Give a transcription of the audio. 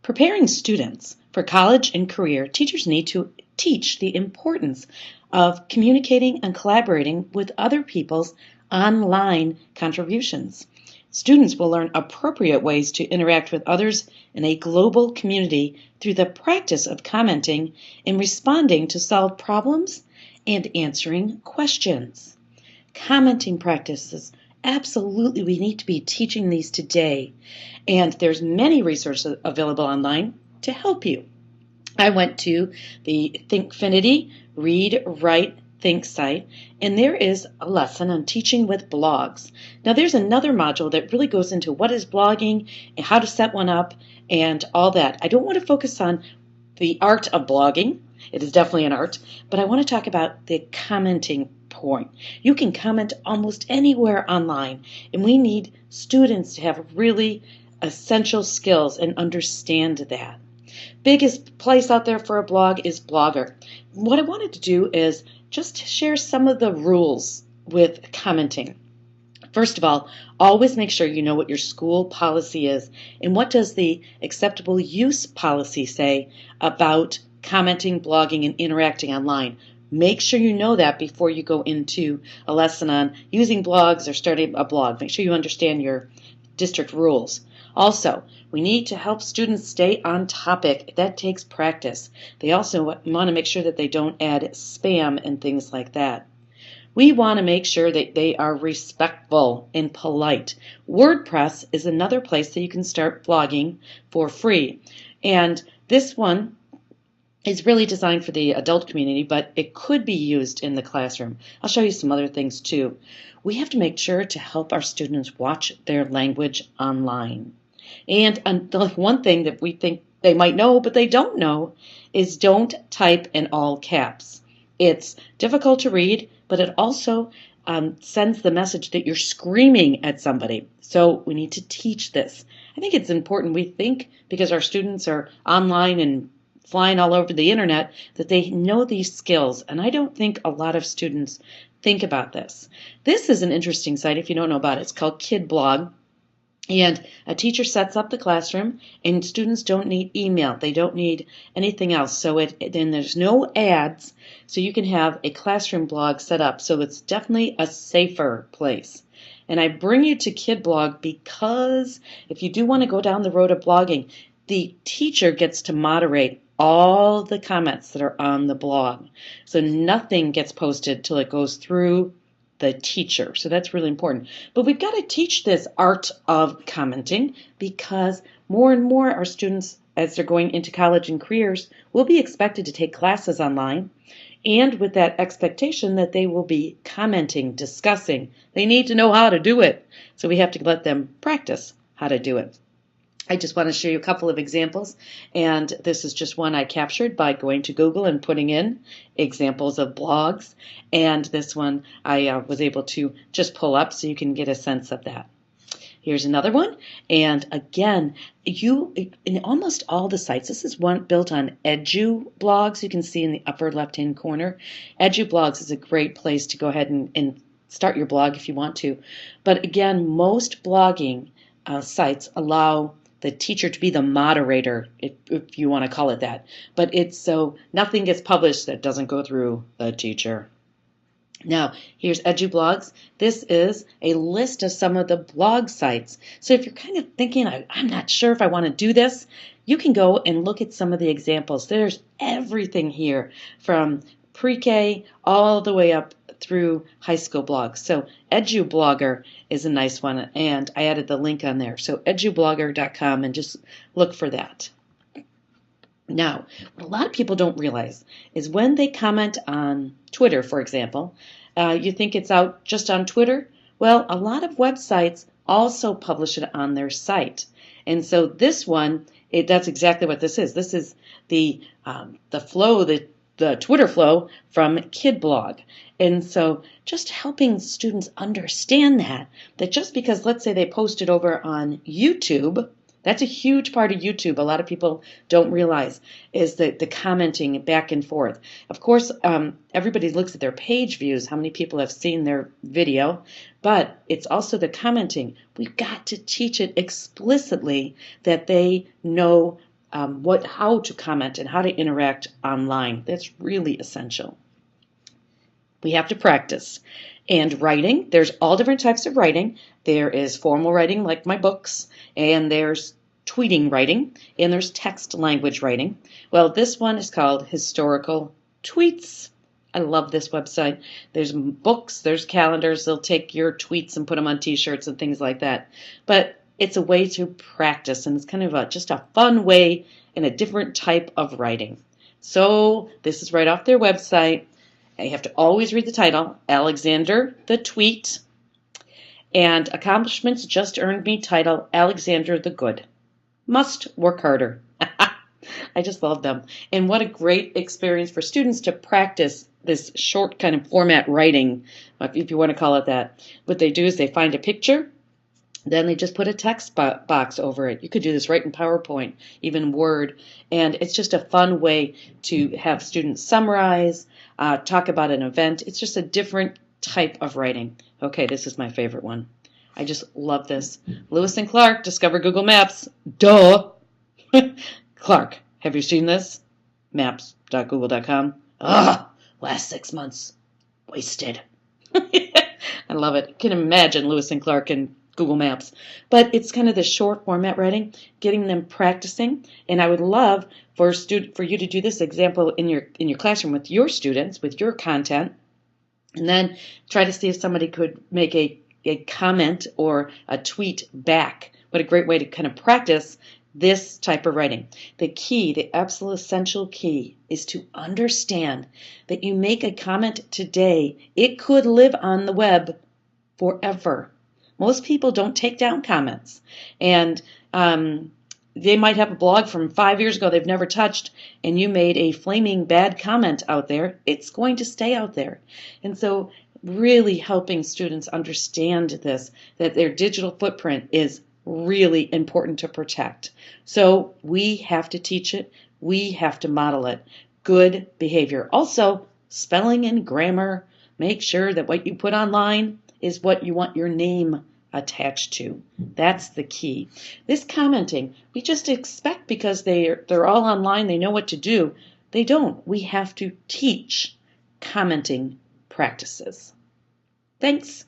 Preparing students for college and career, teachers need to teach the importance of communicating and collaborating with other people's online contributions. Students will learn appropriate ways to interact with others in a global community through the practice of commenting and responding to solve problems and answering questions. Commenting practices. Absolutely, we need to be teaching these today. And there's many resources available online to help you. I went to the Thinkfinity Read, Write, Think site, and there is a lesson on teaching with blogs. Now there's another module that really goes into what is blogging and how to set one up and all that. I don't want to focus on the art of blogging. It is definitely an art, but I want to talk about the commenting point. You can comment almost anywhere online, and we need students to have really essential skills and understand that. Biggest place out there for a blog is Blogger. What I wanted to do is just share some of the rules with commenting. First of all, always make sure you know what your school policy is and what does the acceptable use policy say about commenting, blogging, and interacting online. Make sure you know that before you go into a lesson on using blogs or starting a blog. Make sure you understand your district rules. Also, we need to help students stay on topic. That takes practice. They also want to make sure that they don't add spam and things like that. We want to make sure that they are respectful and polite. WordPress is another place that you can start blogging for free. And this one is really designed for the adult community, but it could be used in the classroom. I'll show you some other things too. We have to make sure to help our students watch their language online. And the one thing that we think they might know, but they don't know, is don't type in all caps. It's difficult to read, but it also sends the message that you're screaming at somebody. So we need to teach this. I think it's important we think, because our students are online and flying all over the internet, that they know these skills. And I don't think a lot of students think about this. This is an interesting site if you don't know about it. It's called KidBlog. And a teacher sets up the classroom, and students don't need email. They don't need anything else. So then there's no ads, so you can have a classroom blog set up. So it's definitely a safer place. And I bring you to KidBlog because if you do want to go down the road of blogging, the teacher gets to moderate all the comments that are on the blog. So nothing gets posted till it goes through the teacher. So that's really important. But we've got to teach this art of commenting because more and more our students, as they're going into college and careers, will be expected to take classes online. And with that expectation that they will be commenting, discussing, they need to know how to do it. So we have to let them practice how to do it. I just want to show you a couple of examples, and this is just one I captured by going to Google and putting in examples of blogs, and this one I was able to just pull up so you can get a sense of that. Here's another one, and again, in almost all the sites, this is one built on EduBlogs. You can see in the upper left-hand corner. EduBlogs is a great place to go ahead and start your blog if you want to, but again, most blogging sites allow the teacher to be the moderator, if you want to call it that. But it's so nothing gets published that doesn't go through the teacher. Now, here's EduBlogs. This is a list of some of the blog sites. So if you're kind of thinking, I'm not sure if I want to do this, you can go and look at some of the examples. There's everything here from pre-K all the way up through high school blogs. So EduBlogger is a nice one, and I added the link on there. So edublogger.com, and just look for that. Now, what a lot of people don't realize is when they comment on Twitter, for example, you think it's out just on Twitter. Well, a lot of websites also publish it on their site. And so this one, that's exactly what this is. This is the flow, the Twitter flow from KidBlog. And so just helping students understand that just because, let's say, they posted over on YouTube, that's a huge part of YouTube. A lot of people don't realize is that the commenting back and forth. Of course, everybody looks at their page views, how many people have seen their video, but it's also the commenting. We've got to teach it explicitly that they know how to comment and how to interact online. That's really essential. We have to practice. And writing, there's all different types of writing. There is formal writing, like my books, and there's tweeting writing, and there's text language writing. Well, this one is called Historical Tweets. I love this website. There's books, there's calendars. They'll take your tweets and put them on t-shirts and things like that. But it's a way to practice, and it's kind of just a fun way and a different type of writing. So this is right off their website. You have to always read the title, Alexander the Tweet, and accomplishments just earned me title, Alexander the Good. Must work harder. I just love them. And what a great experience for students to practice this short kind of format writing, if you want to call it that. What they do is they find a picture, then they just put a text box over it. You could do this right in PowerPoint, even Word. And it's just a fun way to have students summarize, talk about an event. It's just a different type of writing. Okay, this is my favorite one. I just love this. Lewis and Clark discover Google Maps. Duh. Clark, have you seen this? Maps.google.com. Ugh, last 6 months. Wasted. I love it. I can imagine Lewis and Clark and Google Maps. But it's kind of the short format writing, getting them practicing. And I would love for you to do this example in your classroom with your students, with your content, and then try to see if somebody could make a comment or a tweet back. What a great way to kind of practice this type of writing. The key, the absolute essential key, is to understand that you make a comment today, it could live on the web forever. Most people don't take down comments, and they might have a blog from 5 years ago they've never touched, and you made a flaming bad comment out there. It's going to stay out there. And so really helping students understand this, that their digital footprint is really important to protect. So we have to teach it. We have to model it. Good behavior. Also, spelling and grammar. Make sure that what you put online is what you want your name attached to. That's the key. This commenting, we just expect because they're all online, they know what to do. They don't. We have to teach commenting practices. Thanks.